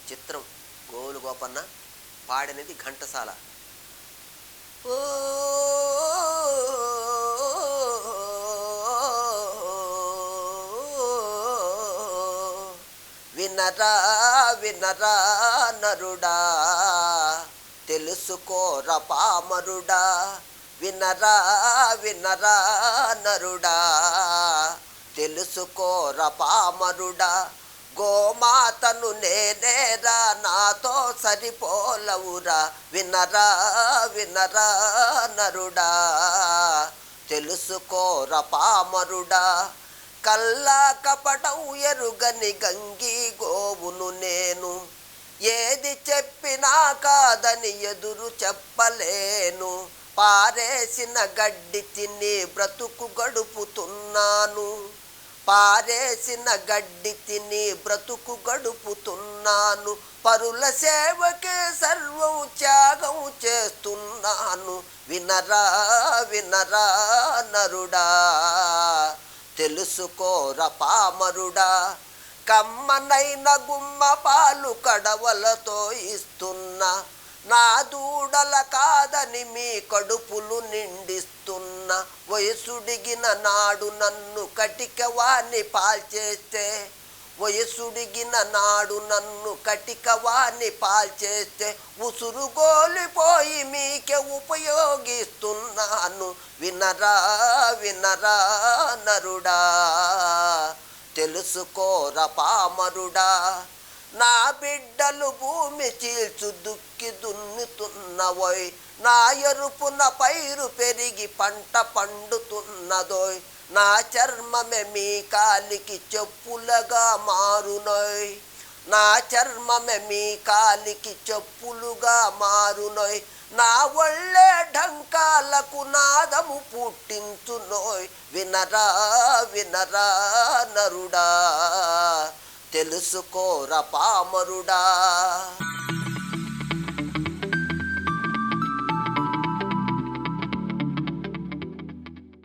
చిత్రం గోవులు గోపన్న పాడినది ఘంటసాల. ఓ వినరా వినరా నరుడా, తెలుసుకోర పామరుడా. వినరా వినరా నరుడా, తెలుసుకోర పామరుడా. గోమాతను నేనేరా, నాతో సరిపోలవురా. వినరా వినరా నరుడా, తెలుసుకోర పామరుడా. కల్లా కపటం ఎరుగని గంగి గోవును నేను, ఏది చెప్పినా కాదని ఎదురు చెప్పలేను. పారేసిన గడ్డి తిని బ్రతుకు గడుపుతున్నాను. పారేసిన గడ్డి తిని బ్రతుకు గడుపుతున్నాను. పరుల సేవకే సర్వం త్యాగం చేస్తున్నాను. వినరా వినరా నరుడా, తెలుసుకోర పామరుడా. కమ్మనైన గుమ్మ పాలు కడవలతో ఇస్తున్నా, నా దూడల కాదని మీ కడుపులు నిండిస్తున్నా. వయసుడిగిన నాడు నన్ను కటికవాణ్ణి పాల్చేస్తే, వయసుడిగిన నాడు నన్ను కటికవాణ్ణి పాల్చేస్తే, ఉసురు గోలిపోయి మీకే ఉపయోగిస్తున్నాను. వినరా వినరా నరుడా, తెలుసుకోర పామరుడా. నా బిడ్డలు భూమి చీల్చు దుక్కి దున్నుతున్నవోయ్, నా ఎరుపున పైరు పెరిగి పంట పండుతున్నదోయ్. నా చర్మమే మీ కాలికి చెప్పులుగా మారునోయ్, నా చర్మమే మీ కాలికి చెప్పులుగా మారునోయ్. నా ఒళ్ళే ఢంకాలకు నాదము పుట్టించునోయ్. వినరా వినరా నరుడా, తెలుసుకోర పామరుడా.